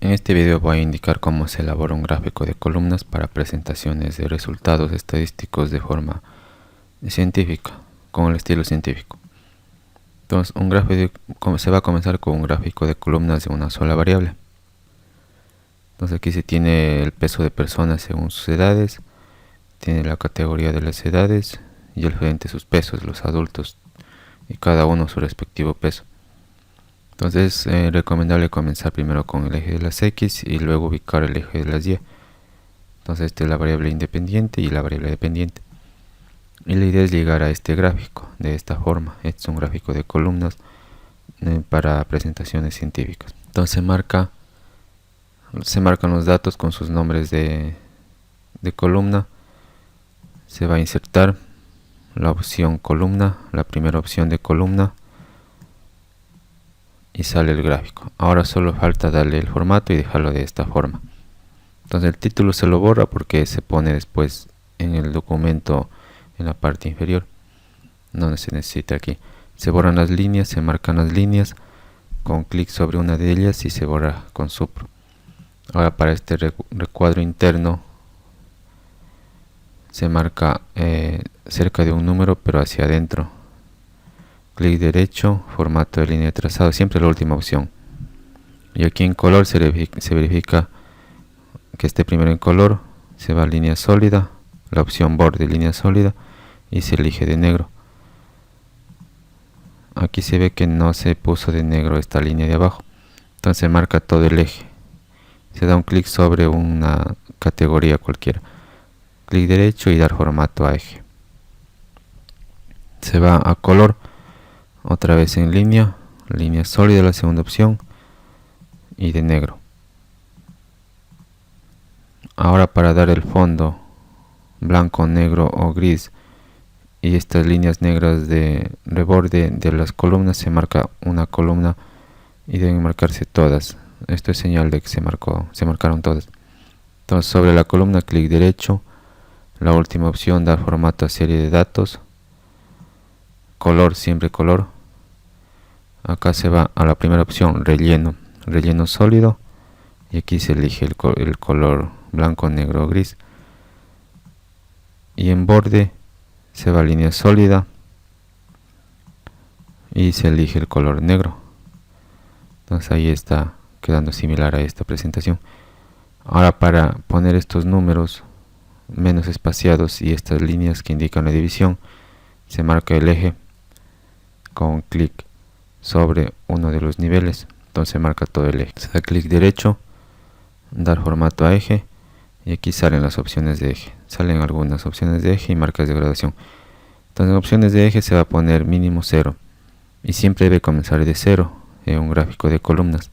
En este video voy a indicar cómo se elabora un gráfico de columnas para presentaciones de resultados estadísticos de forma científica, con el estilo científico. Entonces, se va a comenzar con un gráfico de columnas de una sola variable. Entonces aquí se tiene el peso de personas según sus edades, tiene la categoría de las edades y el frente sus pesos, los adultos, y cada uno su respectivo peso. Entonces es recomendable comenzar primero con el eje de las X y luego ubicar el eje de las Y. Entonces esta es la variable independiente y la variable dependiente. Y la idea es llegar a este gráfico de esta forma. Este es un gráfico de columnas para presentaciones científicas. Entonces se marcan los datos con sus nombres de columna. Se va a insertar la opción columna, la primera opción de columna, y sale el gráfico. Ahora solo falta darle el formato y dejarlo de esta forma. Entonces el título se lo borra porque se pone después en el documento en la parte inferior, donde se necesita aquí. Se borran las líneas, se marcan las líneas con clic sobre una de ellas y se borra con supro. Ahora para este recuadro interno se marca cerca de un número pero hacia adentro. Clic derecho, formato de línea de trazado, siempre la última opción. Y aquí en color se verifica que esté primero en color, se va a línea sólida, la opción borde línea sólida y se elige de negro. Aquí se ve que no se puso de negro esta línea de abajo, entonces se marca todo el eje. Se da un clic sobre una categoría cualquiera, clic derecho y dar formato a eje. Se va a color, otra vez en línea sólida la segunda opción y de negro. Ahora para dar el fondo blanco, negro o gris y estas líneas negras de reborde de las columnas, se marca una columna y deben marcarse todas. Esto es señal de que se marcaron todas. Entonces sobre la columna clic derecho, la última opción, dar formato a serie de datos, color, siempre color. Acá se va a la primera opción, relleno sólido, y aquí se elige el color blanco, negro o gris. Y en borde se va a línea sólida y se elige el color negro. Entonces ahí está quedando similar a esta presentación. Ahora para poner estos números menos espaciados y estas líneas que indican la división, se marca el eje con clic sobre uno de los niveles. Entonces se marca todo el eje. Se da clic derecho, dar formato a eje, y aquí salen las opciones de eje. Salen algunas opciones de eje y marcas de graduación. Entonces en opciones de eje se va a poner mínimo 0 y siempre debe comenzar de 0 en un gráfico de columnas.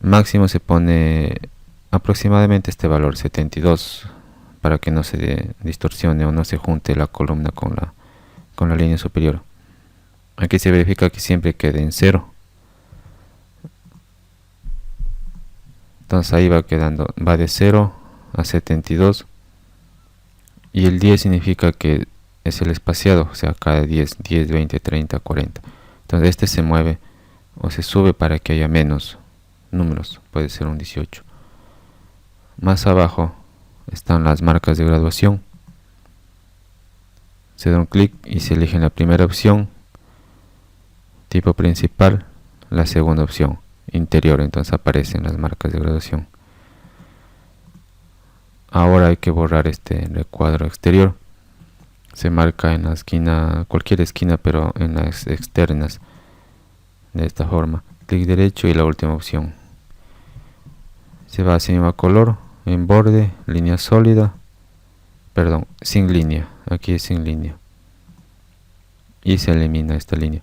Máximo se pone aproximadamente este valor 72 para que no se distorsione o no se junte la columna con la línea superior. Aquí se verifica que siempre quede en 0. Entonces ahí va quedando, va de 0 a 72, y el 10 significa que es el espaciado, o sea, cada 10, 20, 30, 40. Entonces este se mueve o se sube para que haya menos números, puede ser un 18. Más abajo están las marcas de graduación. Se da un clic y se elige la primera opción, tipo principal, la segunda opción, interior, entonces aparecen las marcas de graduación. Ahora hay que borrar este recuadro exterior. Se marca en la esquina, cualquier esquina, pero en las externas, de esta forma. Clic derecho y la última opción. Se va a color, en borde, línea sólida, perdón, sin línea, aquí es sin línea, y se elimina esta línea.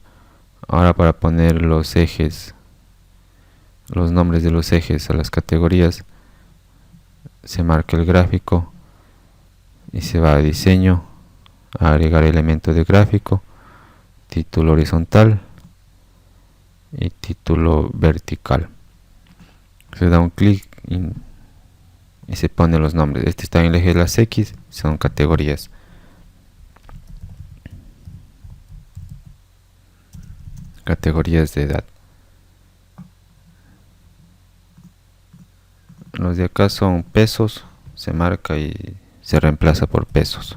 Ahora para poner los ejes, los nombres de los ejes a las categorías, se marca el gráfico y se va a diseño, a agregar elemento de gráfico, título horizontal y título vertical. Se da un clic y se pone los nombres. Este está en el eje de las X, son categorías. Categorías de edad. de acá son pesos, se marca y se reemplaza por pesos.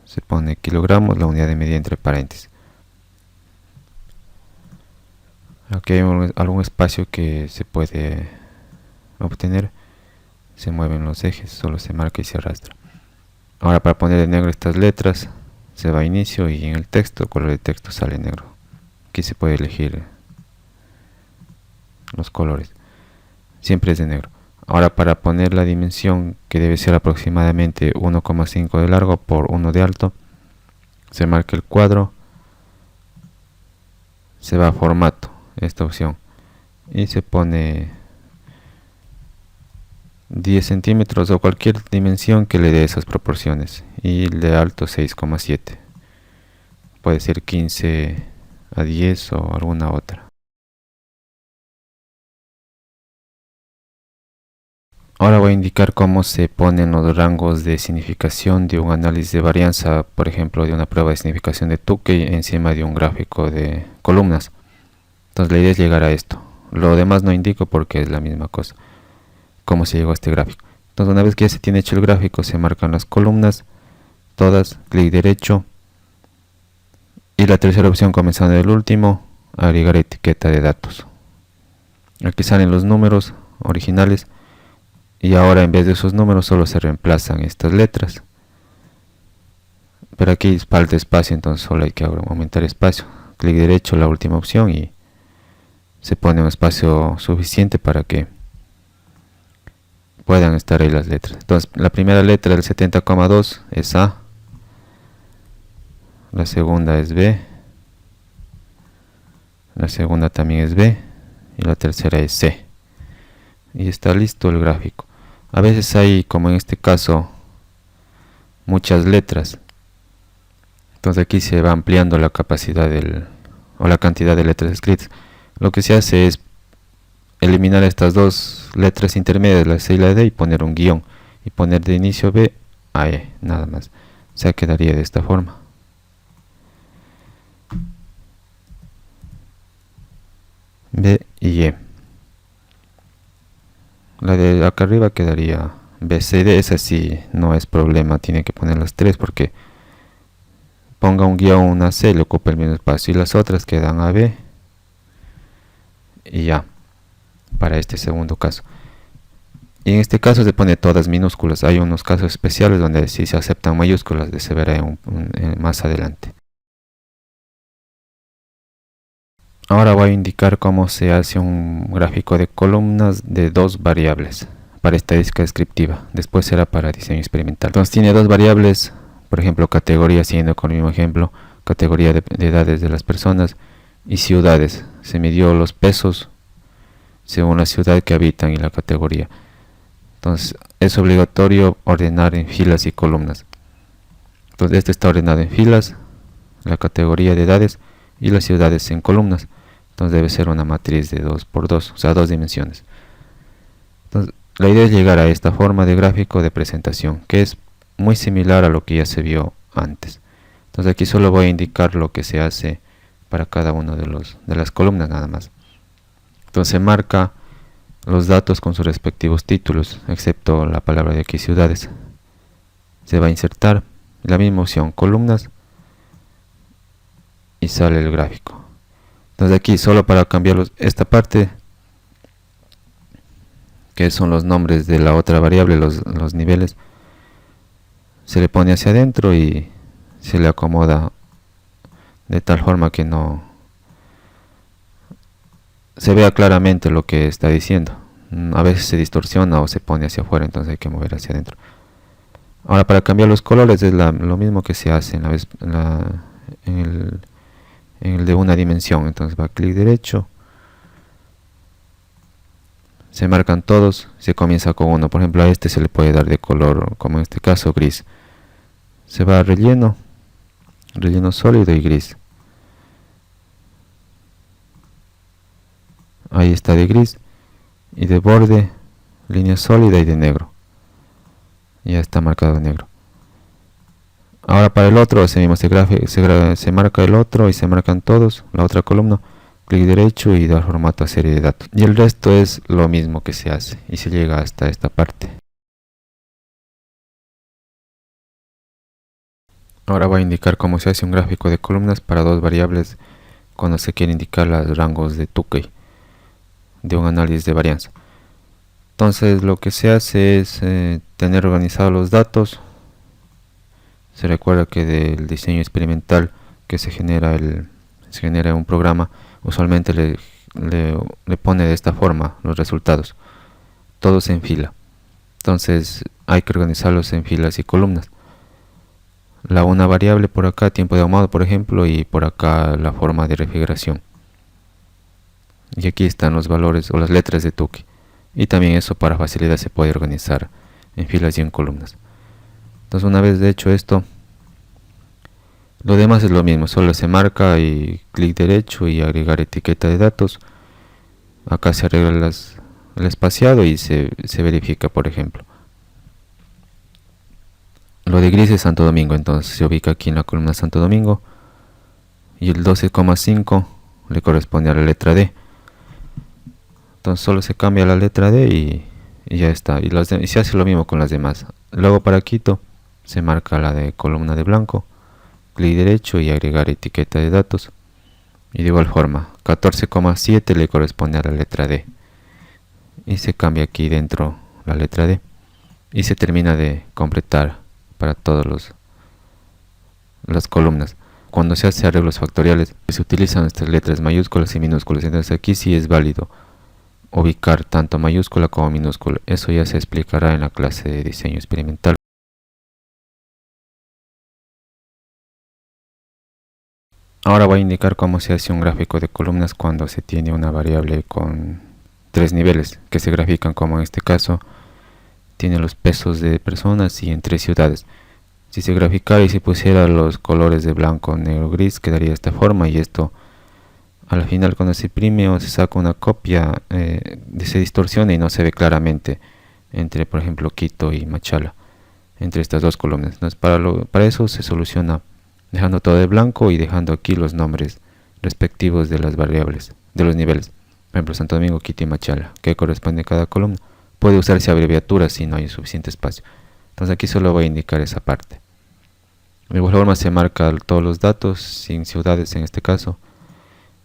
Se pone kilogramos, la unidad de medida entre paréntesis. Aquí hay algún espacio que se puede obtener. Se mueven los ejes, solo se marca y se arrastra. Ahora, para poner en negro estas letras, se va a inicio y en el texto, color de texto sale negro. Aquí se puede elegir los colores. Siempre es de negro. Ahora, para poner la dimensión, que debe ser aproximadamente 1,5 de largo por 1 de alto, se marca el cuadro, se va a formato, esta opción, y se pone 10 centímetros o cualquier dimensión que le dé esas proporciones, y el de alto 6,7. Puede ser 15 a 10 o alguna otra. Ahora voy a indicar cómo se ponen los rangos de significación de un análisis de varianza, por ejemplo, de una prueba de significación de Tukey encima de un gráfico de columnas. Entonces la idea es llegar a esto. Lo demás no indico porque es la misma cosa. Cómo se llegó a este gráfico. Entonces, una vez que ya se tiene hecho el gráfico, se marcan las columnas, todas, clic derecho, y la tercera opción, comenzando del último, agregar etiqueta de datos. Aquí salen los números originales. Y ahora en vez de esos números solo se reemplazan estas letras. Pero aquí falta espacio, entonces solo hay que aumentar espacio. Clic derecho, la última opción, y se pone un espacio suficiente para que puedan estar ahí las letras. Entonces la primera letra del 70,2 es A. La segunda es B. La segunda también es B. Y la tercera es C. Y está listo el gráfico. A veces hay, como en este caso, muchas letras. Entonces aquí se va ampliando la capacidad o la cantidad de letras escritas. Lo que se hace es eliminar estas dos letras intermedias, la C y la D, y poner un guión. Y poner de inicio B a E, nada más. O sea, quedaría de esta forma. B y E. La de acá arriba quedaría B, C, D. Esa sí no es problema, tiene que poner las tres porque ponga un guión, una C, le ocupa el mismo espacio, y las otras quedan A, B y ya, para este segundo caso. Y en este caso se pone todas minúsculas. Hay unos casos especiales donde sí se aceptan mayúsculas, se verá más adelante. Ahora voy a indicar cómo se hace un gráfico de columnas de dos variables para estadística descriptiva. Después será para diseño experimental. Entonces tiene dos variables, por ejemplo, categoría, siguiendo con el mismo ejemplo, categoría de edades de las personas, y ciudades. Se midió los pesos según la ciudad que habitan y la categoría. Entonces es obligatorio ordenar en filas y columnas. Entonces este está ordenado en filas, la categoría de edades, y las ciudades en columnas. Entonces debe ser una matriz de 2×2, o sea, dos dimensiones. Entonces la idea es llegar a esta forma de gráfico de presentación, que es muy similar a lo que ya se vio antes. Entonces aquí solo voy a indicar lo que se hace para cada uno de las columnas nada más. Entonces se marca los datos con sus respectivos títulos, excepto la palabra de aquí, ciudades. Se va a insertar la misma opción, columnas, y sale el gráfico. Entonces aquí solo para cambiarlos, esta parte que son los nombres de la otra variable, los niveles, se le pone hacia adentro y se le acomoda de tal forma que no se vea claramente lo que está diciendo. A veces se distorsiona o se pone hacia afuera, entonces hay que mover hacia adentro. Ahora, para cambiar los colores es lo mismo que se hace en el de una dimensión. Entonces va clic derecho, se marcan todos, se comienza con uno. Por ejemplo, a este se le puede dar de color, como en este caso, gris. Se va a relleno sólido y gris. Ahí está de gris, y de borde, línea sólida y de negro. Ya está marcado de negro. Ahora para el otro, ese mismo se marca el otro y se marcan todos, la otra columna. clic derecho y dar formato a serie de datos. Y el resto es lo mismo que se hace y se llega hasta esta parte. Ahora voy a indicar cómo se hace un gráfico de columnas para dos variables cuando se quiere indicar los rangos de Tukey de un análisis de varianza. Entonces lo que se hace es tener organizados los datos. Se recuerda que del diseño experimental que se genera un programa, usualmente le pone de esta forma los resultados, todos en fila. Entonces hay que organizarlos en filas y columnas. Una variable por acá, tiempo de ahumado por ejemplo, y por acá la forma de refrigeración. Y aquí están los valores o las letras de Tukey. Y también eso para facilidad se puede organizar en filas y en columnas. Entonces una vez hecho esto, lo demás es lo mismo, solo se marca y clic derecho y agregar etiqueta de datos. Acá se arregla el espaciado y se verifica, por ejemplo. Lo de gris es Santo Domingo, entonces se ubica aquí en la columna Santo Domingo. Y el 12,5 le corresponde a la letra D. Entonces solo se cambia la letra D y ya está. Y se hace lo mismo con las demás. Luego para Quito se marca la de columna de blanco, clic derecho y agregar etiqueta de datos. Y de igual forma, 14,7 le corresponde a la letra D. Y se cambia aquí dentro la letra D. Y se termina de completar para todas las columnas. Cuando se hace arreglos factoriales se utilizan estas letras mayúsculas y minúsculas. Entonces aquí sí es válido ubicar tanto mayúscula como minúscula. Eso ya se explicará en la clase de diseño experimental. Ahora voy a indicar cómo se hace un gráfico de columnas cuando se tiene una variable con 3 niveles que se grafican, como en este caso tiene los pesos de personas y en 3 ciudades. Si se graficara y se pusiera los colores de blanco, negro, gris, quedaría de esta forma, y esto al final cuando se imprime o se saca una copia se distorsiona y no se ve claramente entre, por ejemplo, Quito y Machala, entre estas dos columnas. Entonces para eso se soluciona dejando todo de blanco y dejando aquí los nombres respectivos de las variables, de los niveles. Por ejemplo, Santo Domingo, Quito y Machala, que corresponde a cada columna. Puede usarse abreviatura si no hay suficiente espacio. Entonces aquí solo voy a indicar esa parte. De igual forma se marca todos los datos, sin ciudades en este caso.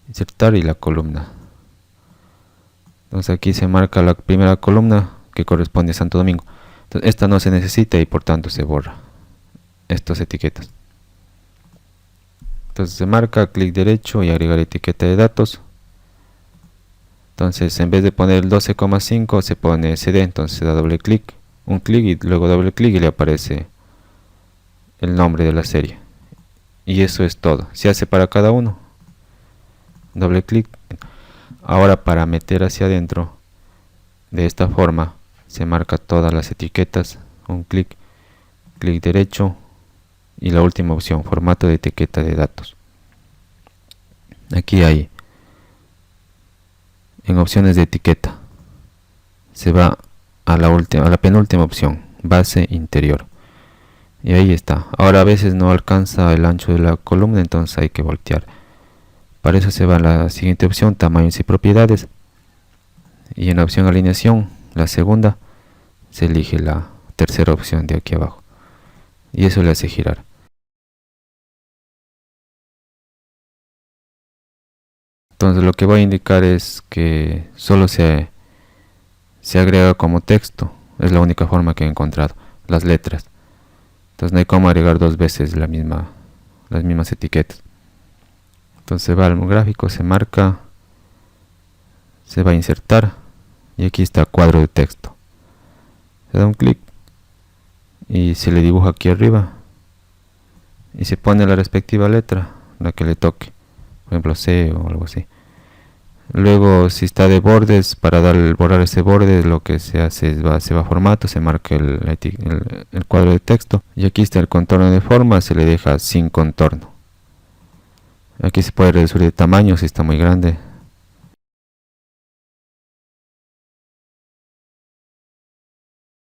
Insertar y la columna. Entonces aquí se marca la primera columna que corresponde a Santo Domingo. Entonces esta no se necesita y por tanto se borra estas etiquetas. Entonces se marca, clic derecho y agregar etiqueta de datos. Entonces en vez de poner el 12,5 se pone SD, entonces se da doble clic, un clic y luego doble clic y le aparece el nombre de la serie. Y eso es todo. Se hace para cada uno. Doble clic. Ahora para meter hacia adentro de esta forma se marca todas las etiquetas, un clic, clic derecho y la última opción, formato de etiqueta de datos. Aquí hay en opciones de etiqueta, se va a la penúltima opción, base interior, y ahí está. Ahora a veces no alcanza el ancho de la columna, entonces hay que voltear. Para eso se va a la siguiente opción, tamaños y propiedades, y en la opción alineación, la segunda, se elige la tercera opción de aquí abajo y eso le hace girar. Entonces lo que voy a indicar es que solo se agrega como texto, es la única forma que he encontrado, las letras. Entonces no hay como agregar dos veces las mismas etiquetas. Entonces va al gráfico, se marca, se va a insertar y aquí está cuadro de texto. Se da un clic y se le dibuja aquí arriba y se pone la respectiva letra, la que le toque, por ejemplo C o algo así. Luego si está de bordes, para borrar ese borde, lo que se hace es se va a formato, se marca el cuadro de texto y aquí está el contorno de forma, se le deja sin contorno. Aquí se puede reducir de tamaño si está muy grande,